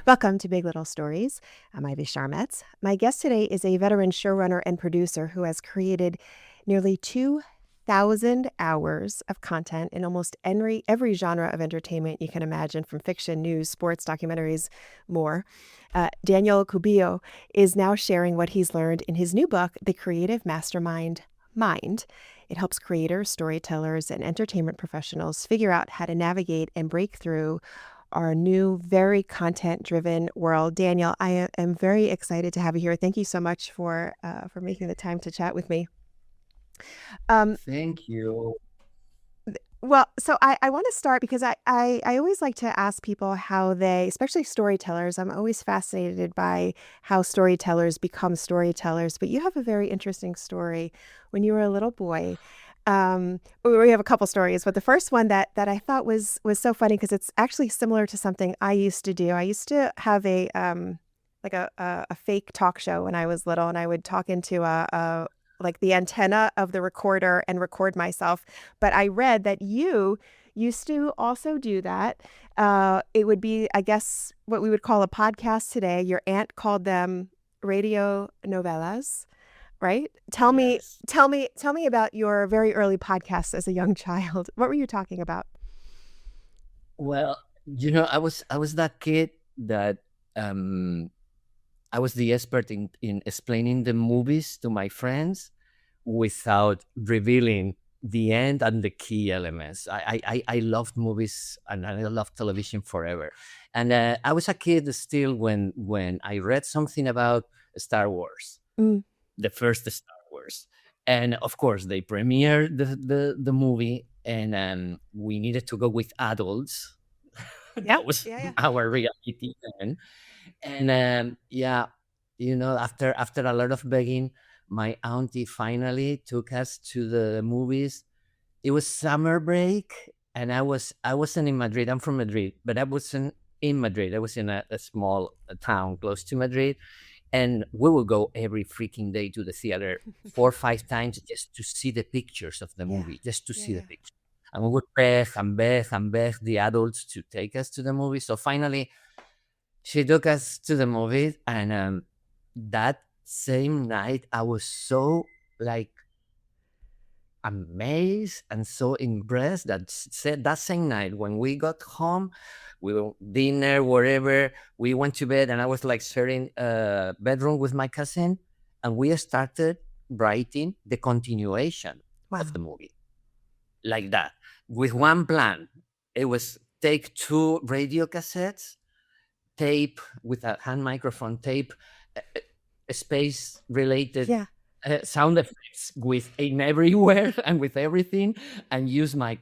Welcome to Big Little Stories. I'm Ivy Sharmetz. My guest today is a veteran showrunner and producer who has created nearly 2,000 hours of content in almost every genre of entertainment you can imagine, from fiction, news, sports, documentaries, more. Daniel Cubillo is now sharing what he's learned in his new book, The Creative Mastermind Mind. It helps creators, storytellers, and entertainment professionals figure out how to navigate and break through our new, very content-driven world. Daniel, I am very excited to have you here. Thank you so much for making the time to chat with me. Thank you. Well, so I want to start because I always like to ask people how they, especially storytellers, I'm always fascinated by how storytellers become storytellers. But you have a very interesting story. When you were a little boy, we have a couple stories, but the first one that I thought was so funny because it's actually similar to something I used to do. I used to have a fake talk show when I was little, and I would talk into like the antenna of the recorder and record myself. But I read that you used to also do that. It would be, I guess, what we would call a podcast today. Your aunt called them radio novelas, right? Yes. Tell me about your very early podcasts as a young child. What were you talking about? Well, I was that kid that um I was the expert in explaining the movies to my friends without revealing the end and the key elements. I loved movies and I loved television forever. And I was a kid still when I read something about Star Wars, Mm, the first Star Wars. And of course, they premiered the movie, and we needed to go with adults. yeah, That was yeah, yeah. our reality then. And yeah, after a lot of begging, my auntie finally took us to the movies. It was summer break, and I wasn't in Madrid. I'm from Madrid, but I wasn't in Madrid. I was in a small town close to Madrid, and we will go every freaking day to the theater 4 or 5 times just to see the pictures of the Yeah, movie, just to yeah, see the yeah. pictures. And we would beg and beg and beg the adults to take us to the movie. So finally, she took us to the movie, and that same night, I was so like amazed and so impressed that said that same night when we got home, we were dinner wherever, we went to bed, and I was like sharing a bedroom with my cousin, and we started writing the continuation of Wow. the movie like that with one plan. It was take two radio cassettes, tape with a hand microphone, tape space related Yeah. sound effects with in everywhere and with everything, and use my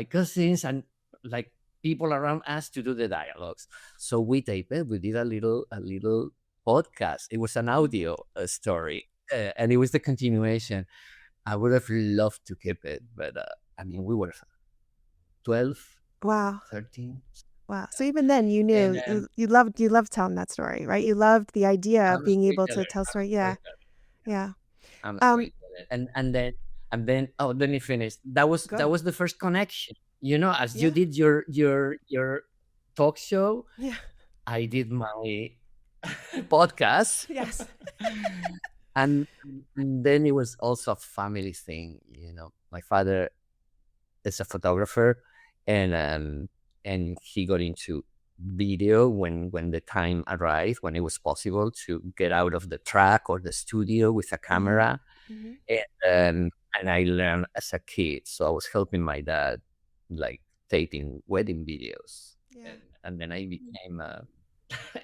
cousins and like people around us to do the dialogues. So we taped it. We did a little podcast. It was an Mhm. audio story, and it was the continuation. I would have loved to keep it, but I mean, we were 12, Wow. 13. Wow. So even then you And knew you loved telling that story, right? You loved the idea of I'm a being able to storyteller. tell I'm a story. Yeah. storyteller. Yeah. I'm a Um, storyteller. And then oh, let me finish. That was Go. the first connection. As you Yeah. did your talk show, Yeah. I did my podcast. Yes. and, and then it was also a family thing. My father is a photographer, and he got into video when the time arrived, when it was possible to get out of the track or the studio with a Hmm. camera. Hmm. And I learned as a kid, so I was helping my dad, like taking wedding videos, Yeah. and then I became a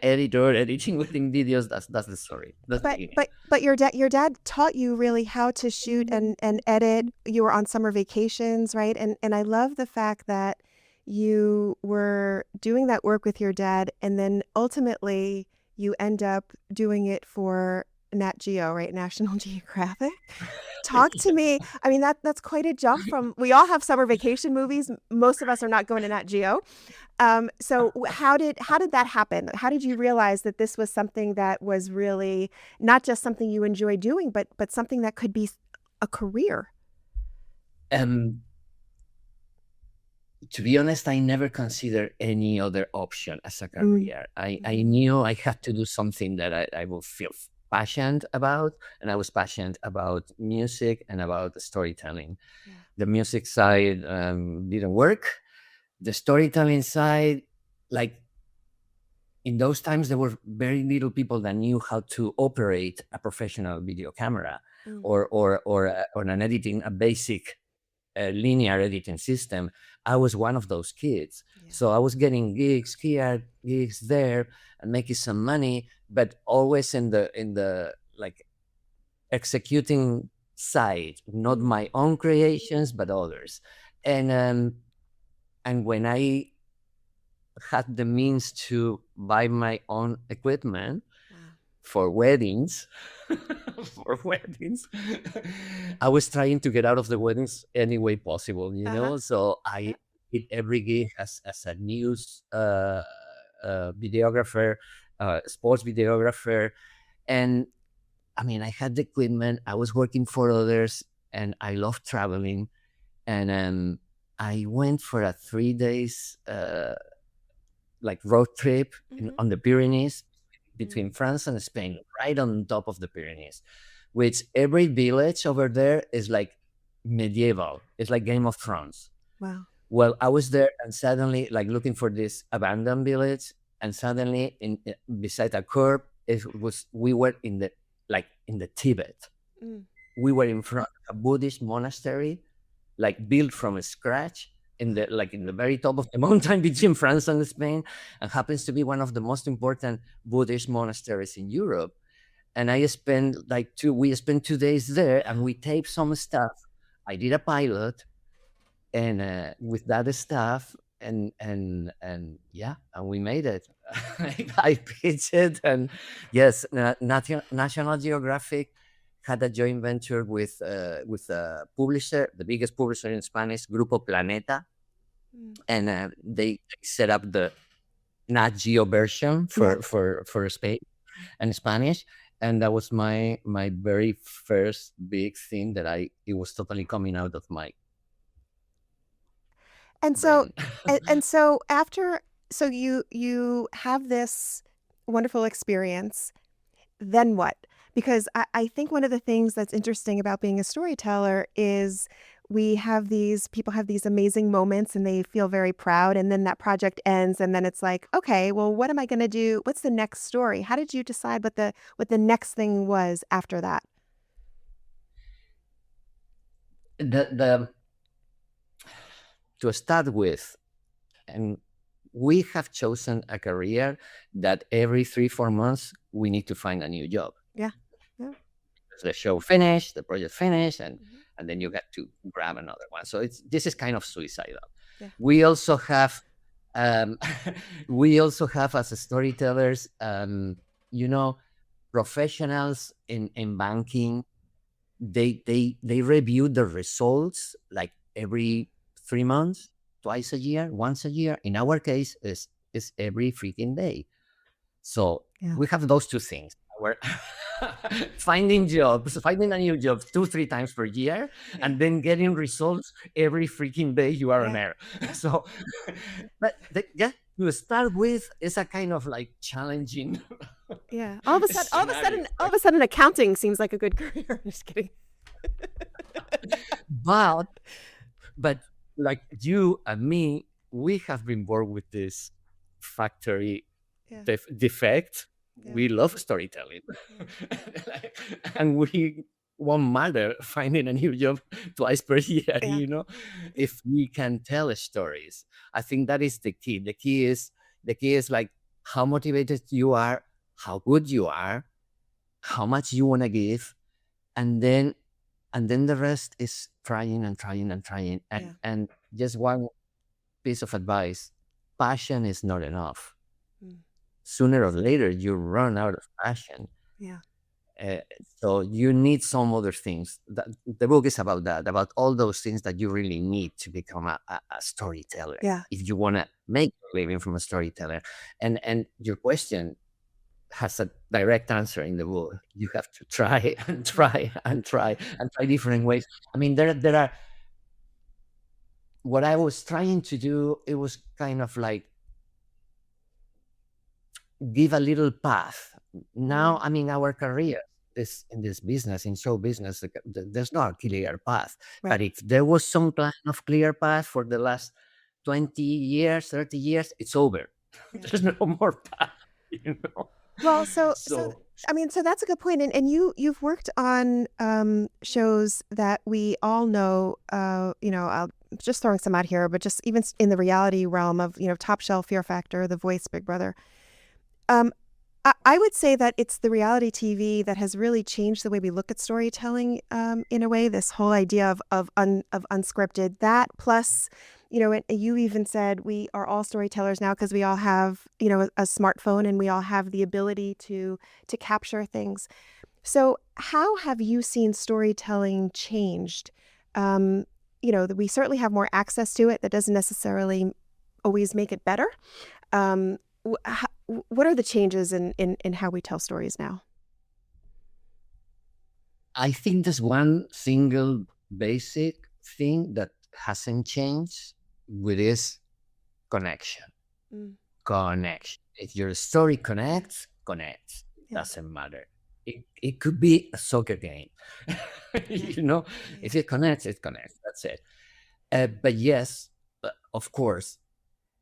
editor, editing wedding videos. That's the story. That's the But beginning. but but your dad taught you really how to shoot and edit. You were on summer vacations, right? And I love the fact that you were doing that work with your dad, and then ultimately you end up doing it for Nat Geo, right? National Geographic. Talk to me. I mean, that's quite a jump from, we all have summer vacation movies. Most of us are not going to Nat Geo. How did that happen? How did you realize that this was something that was really not just something you enjoy doing, but something that could be a career? Um, to be honest, I never considered any other option as a Mm, career. I mhm. knew I had to do something that I will feel passionate about, and I was passionate about music and about storytelling. Yeah. The music side didn't work. The storytelling side, like in those times, there were very little people that knew how to operate a professional video camera Mm, or an editing, a basic linear editing system. I was one of those kids. yeah. So I was getting gigs here, gigs there, and making some money, but always in the like executing side, not Mm, my own creations, but others. And when I had the means to buy my own equipment wow. for weddings, for weddings, I was trying to get out of the weddings any way possible, you Uh-huh. know. So Yeah. I did every gig as a news videographer, sports videographer, and I mean, I had the equipment. I was working for others, and I loved traveling. And I went for a 3 days like road trip Mhm. on the Pyrenees between Mm, France and Spain, right on top of the Pyrenees, which every village over there is like medieval. It's like Game of Thrones. wow. Well, I was there and suddenly like looking for this abandoned village, and suddenly beside a curb, it was we were in the like in the Tibet. Mm, We were in front of a Buddhist monastery, like built from scratch in wow. the like in the very top of the mountain between France and Spain, and happens to be one of the most important Buddhist monasteries in Europe. And I spent like two we spent 2 days there, and we taped some stuff. I did a pilot, and with that stuff, and yeah, and we made it. I pitched it, and yes, National Geographic had a joint venture with a publisher, the biggest publisher in Spanish, Grupo Planeta, Mm. and they set up the Nat Geo version Yeah. for Spain and Spanish. And that was my very first big thing that I it was totally coming out of my And so brain. and so after so you have this wonderful experience, then what? Because I think one of the things that's interesting about being a storyteller is we have these people have these amazing moments and they feel very proud and then that project ends and then it's like, okay, well what am I going to do? What's the next story? How did you decide what the next thing was after that? The to start with, and we have chosen a career that every 3 4 months we need to find a new job. Yeah. Yeah. The show finished, the project finished, Mhm. and then you get to grab another one. So it's this is kind of suicidal. Yeah. We also have um, we also have as storytellers, you know, professionals in banking. They review the results like every 3 months, twice a year, once a year. In our case, is every freaking day. So Yeah. we have those two things. We're finding jobs, finding a new job 2 3 times per year, Yeah. and then getting results every freaking day you are on Yeah. air. Yeah. So, but yeah, to start with, it's a kind of like challenging Yeah. scenario. All of a sudden, accounting seems like a good career. Just kidding. But but like you and me, we have been born with this factory Yeah. defect. Yeah. We love storytelling, Yeah. and we won't matter finding a new job twice per year. Yeah. Yeah. If we can tell stories, I think that is the key. The key is like how motivated you are, how good you are, how much you want to give, and then the rest is trying and trying and trying. Yeah. And just one piece of advice: passion is not enough. Mm. Sooner or later, you run out of passion. Yeah. Uh, so you need some other things. The book is about that, about all those things that you really need to become a storyteller Yeah. if you want to make a living from a storyteller. And your question has a direct answer in the book. You have to try and Yeah. try and try and try different ways. I mean, there are what I was trying to do, it was kind of like give a little path. Now, I mean, our career is in this business, in show business, there's no clear path. Right. But if there was some kind of clear path for the last 20 years, 30 years, it's over. Yeah. There's no more path, you know? Well, so So I mean, so that's a good point. And you've worked on shows that we all know. I'll just throwing some out here, but just even in the reality realm of Top Shelf, Fear Factor, The Voice, Big Brother. Um, I would say that it's the reality TV that has really changed the way we look at storytelling. In a way, this whole idea of unscripted, that plus, and you even said we are all storytellers now because we all have a smartphone and we all have the ability to capture things. So how have you seen storytelling changed? That we certainly have more access to it. That doesn't necessarily always make it better. Um, what are the changes in how we tell stories now? I think there's one single basic thing that hasn't changed, which is connection. Mm. Connection. If your story connects, connects. Yeah. Doesn't matter. It could be a soccer game. Yeah. If it connects, it connects. That's it. But yes, of course,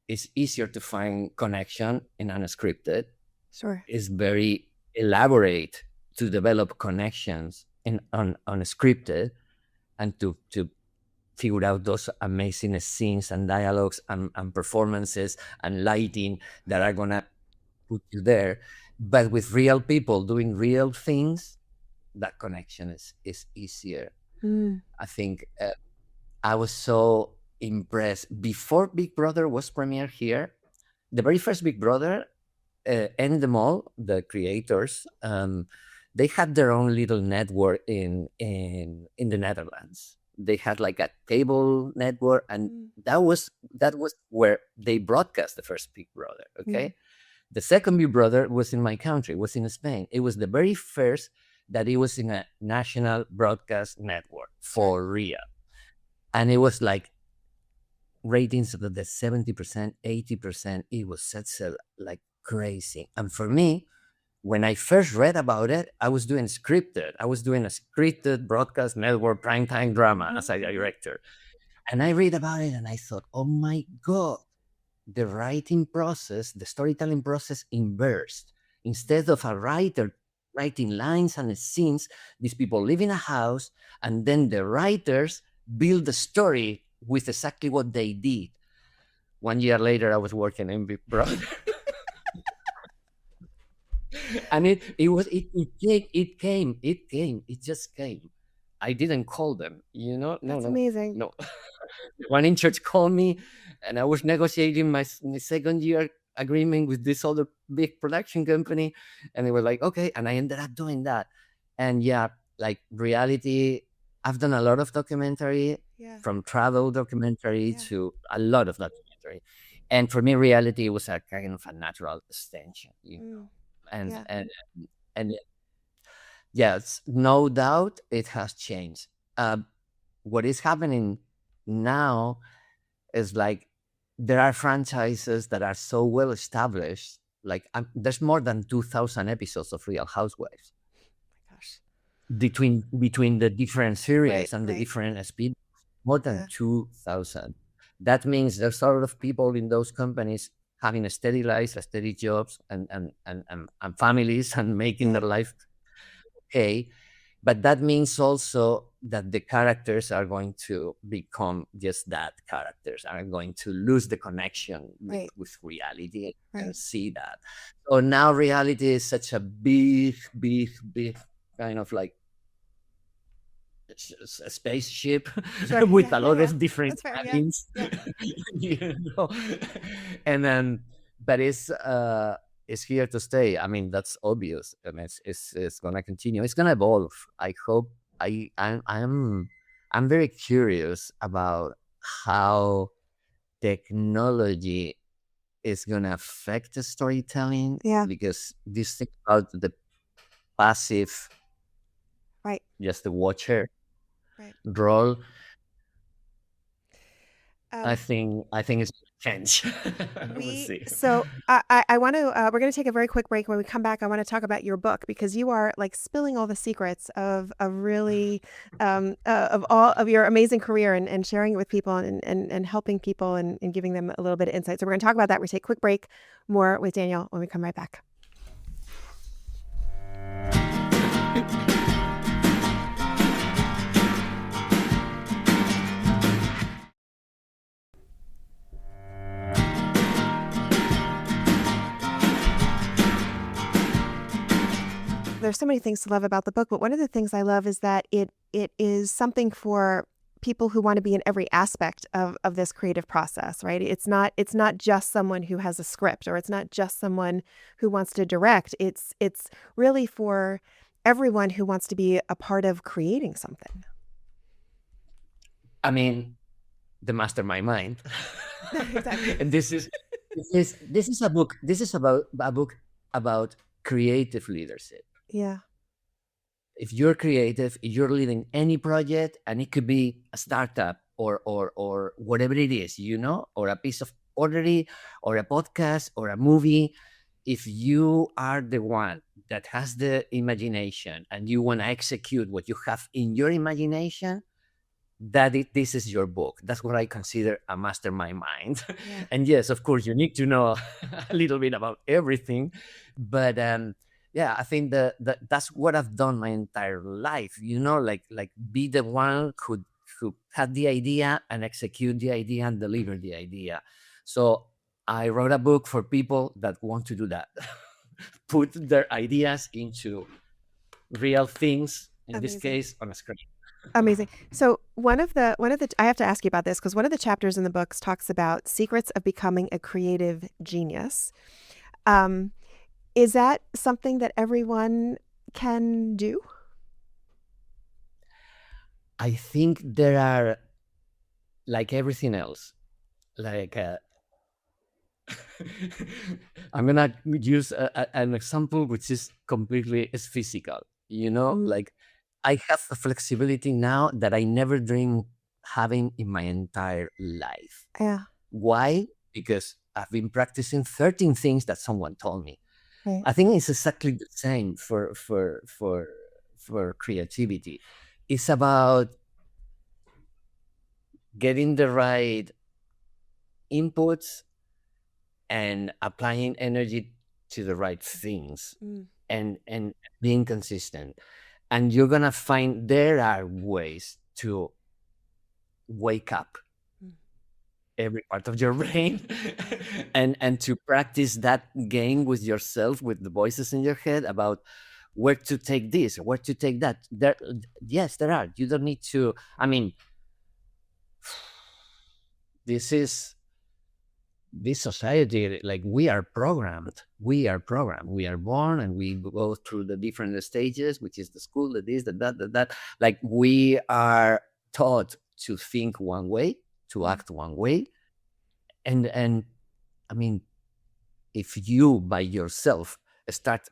it's easier to find connection in unscripted. Sure. It's very elaborate to develop connections in unscripted and to figure out those amazing scenes and dialogues and performances and lighting that are gonna put you there. But with real people doing real things, that connection is easier. Mm. I think I was so impressed before Big Brother was premiered here. The very first Big Brother, Endemol, Mall, the creators, they had their own little network in the Netherlands. They had like a cable network, and that was where they broadcast the first Big Brother. Okay, the second Big Brother was in my country, was in Spain. It was the very first that it was in a national broadcast network for real, and it was like ratings of the 70%, 80%. It was such a like crazy. And for me, when I first read about it, I was doing scripted. I was doing a scripted broadcast network primetime drama as a director. And I read about it and I thought, oh my God, the writing process, the storytelling process inversed. Instead of a writer writing lines and scenes, these people live in a house and then the writers build the story with exactly what they did. 1 year later, I was working in Big Brother. And it just came. I didn't call them, That's amazing. no. One in church called me, and I was negotiating my second year agreement with this other big production company, and they were like, okay, and I ended up doing that. And yeah, like reality, I've done a lot of documentary, from travel documentary to a lot of documentary, and for me, reality was a kind of a natural extension. And Yeah. and yes, no doubt it has changed. What is happening now is like there are franchises that are so well established. Like there's more than 2,000 episodes of Real Housewives Gosh. between the different series and the Right. different speed. More than 2,000. That means there's a lot of people in those companies having a steady lives, a steady jobs, and families and making their life okay. But that means also that the characters are going to become just that, characters are going to lose the connection with reality and see that. So now reality is such a big kind of like a spaceship with a lot of different cabins. you know? And then, but it's here to stay. I mean, that's obvious. I mean, it's gonna continue. It's gonna evolve. I hope. I'm very curious about how technology is gonna affect the storytelling. Yeah. Because this thing about the passive, just the watcher role. I Um, think I think it's change. We'll we see. so I want to we're going to take a very quick break. When we come back, I want to talk about your book because you are like spilling all the secrets of really of all of your amazing career and sharing it with people and helping people and giving them a little bit of insight. So we're going to talk about that. We take a quick break. More with Daniel when we come right back. There's so many things to love about the book, but one of the things I love is that it is something for people who want to be in every aspect of this creative process, right? It's not just someone who has a script or it's not just someone who wants to direct. It's really for everyone who wants to be a part of creating something. I mean, the mastermind mind. Exactly. And this is a book. This is about a book about creative leadership. Yeah. If you're creative, if you're leading any project, and it could be a startup or whatever it is, or a piece of pottery or a podcast or a movie, if you are the one that has the imagination and you want to execute what you have in your imagination, this is your book. That's what I consider a mastermind mind. Yeah. And yes, of course, you need to know a little bit about everything, but yeah, I think that's what I've done my entire life. Like be the one who had the idea and execute the idea and deliver the idea. So I wrote a book for people that want to do that. Put their ideas into real things, in this Amazing. case on a screen. Amazing. So one of the I have to ask you about this because one of the chapters in the books talks about secrets of becoming a creative genius. Um, is that something that everyone can do? I think there are, like everything else, like I'm gonna use an example which is completely is physical. Mm, Like I have a flexibility now that I never dreamed having in my entire life. yeah. Why? Because I've been practicing 13 things that someone told me. Right. I think it's exactly the same for creativity. It's about getting the right inputs and applying energy to the right things, Mm, and being consistent, and you're gonna find there are ways to wake up mm, every part of your brain, yeah. and to practice that game with yourself, with the voices in your head about where to take this, where to take that. Yes, there are. You don't need to. I mean, this is this society. Like, we are born and we go through the different stages, which is the school, the this, the that, the that. Like, we are taught to think one way, to Mm, act one way, and I mean, if you by yourself start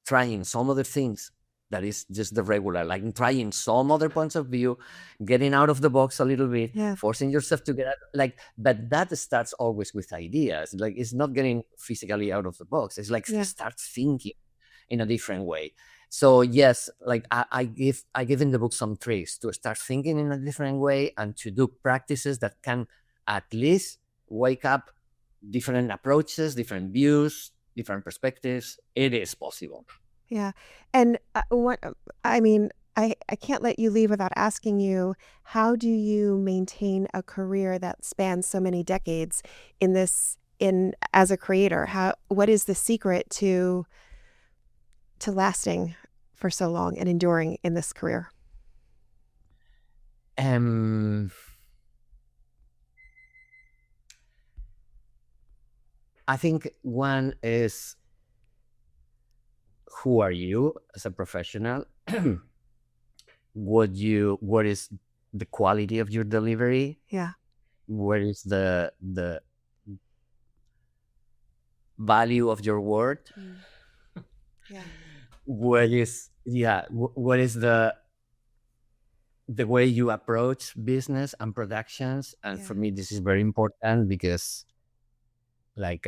trying some other things that is just the regular, like trying some other points of view, getting out of the box a little bit, yeah. forcing yourself to get out, like, but that starts always with ideas. Like, it's not getting physically out of the box, it's like Yeah. start thinking in a different way. So yes, like I give in the book some tricks to start thinking in a different way and to do practices that can at least wake up different approaches, different views, different perspectives. It is possible. Yeah. And what I mean, I can't let you leave without asking you, how do you maintain a career that spans so many decades in this in as a creator? How what is the secret to lasting for so long and enduring in this career? Um, I think one is, who are you as a professional? What is the quality of your delivery? Yeah. What is the value of your word? Mm, yeah. What is, yeah, what is the way you approach business and productions. And for Yeah. me, this is very important because, like,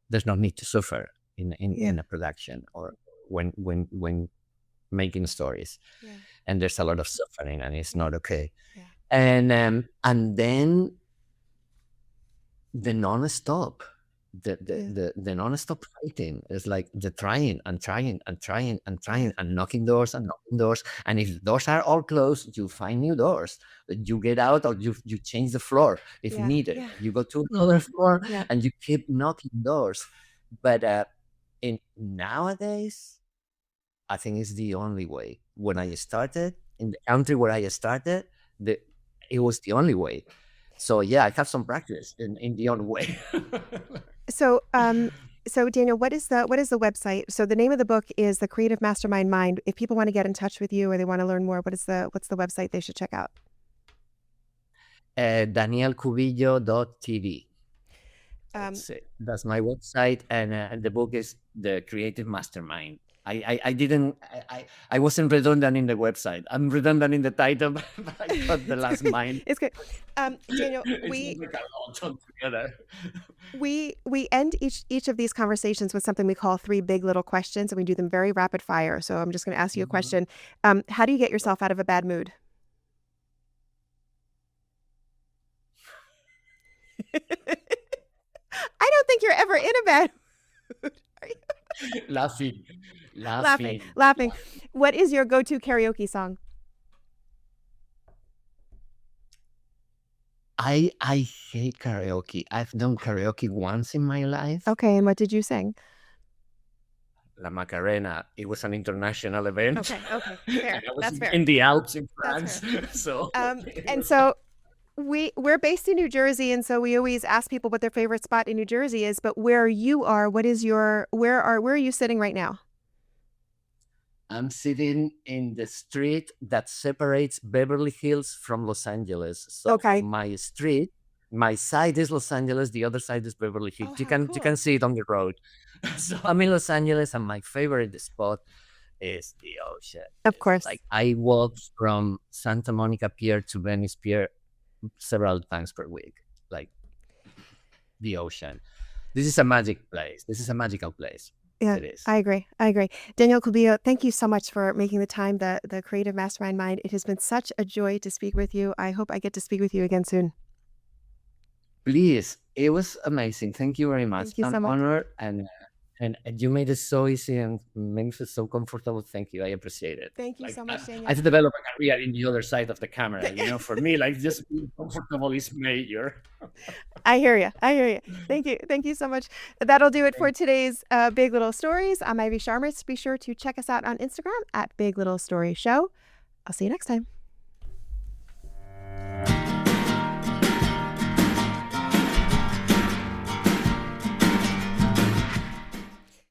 there's no need to suffer Yeah. in a production or when making stories, Yeah. and there's a lot of suffering, and it's Yeah. not okay. Yeah. And then the non-stop, Yeah. the non-stop fighting is like the trying and trying and trying and Yeah. trying and knocking doors and knocking doors. And if the doors are all closed, you find new doors. You get out, or you change the floor if Yeah. needed. Yeah. You go to another floor Yeah. and you keep knocking doors. But in nowadays, I think it's the only way. When I started in the country where I started, the it was the only way. So yeah, I have some practice in the other way. So, so Daniel, what is the website? So the name of the book is The Creative Mastermind Mind. If people want to get in touch with you or they want to learn more, what's the website they should check out? DanielCubillo.tv. Um, That's it. That's my website, and the book is The Creative Mastermind. I didn't I wasn't redundant in the website. I'm redundant in the title, but I got the it's last good. mind. It's good. Daniel, It's we like a lot altogether. we end each of these conversations with something we call three big little questions, and we do them very rapid fire. So I'm just going to ask you a Mhm. question. How do you get yourself out of a bad mood? I don't think you're ever in a bad mood. Are you? Laughing, Laughing, laughing. laughing. What is your go-to karaoke song? I hate karaoke. I've done karaoke once in my life. Okay, and what did you sing? La Macarena. It was an international event, Okay, and fair. I was That's fair. in the Alps in That's France. fair. So it And was so we're based in New Jersey, and so we always ask people what their favorite spot in New Jersey is. But where you are, what is your where are you sitting right now? I'm sitting in the street that separates Beverly Hills from Los Angeles. So Okay. my street, my side is Los Angeles, the other side is Beverly Hills. Oh, You how can cool. see it on the road. So I'm in Los Angeles, and my favorite spot is the ocean. Of It's course. like I walk from Santa Monica Pier to Venice Pier several times per week. Like the ocean. This is a magic place. This is a magical place. Yeah, It is. I agree. I agree. Daniel Cubillo, thank you so much for making the time, the Creative Mastermind Mind. It has been such a joy to speak with you. I hope I get to speak with you again soon. Please, it was amazing. Thank you very much. Thank you I'm so much. honored, and you made it so easy and made me feel so comfortable. Thank you. I appreciate it. Thank you Like so much, Daniel. I've developed a career in the other side of the camera. For me, like just being comfortable is major. I hear you. I hear you. Thank you. Thank you so much. That'll do it for today's Big Little Stories. I'm Ivy Sharmas. Be sure to check us out on Instagram at Big Little Story Show. I'll see you next time.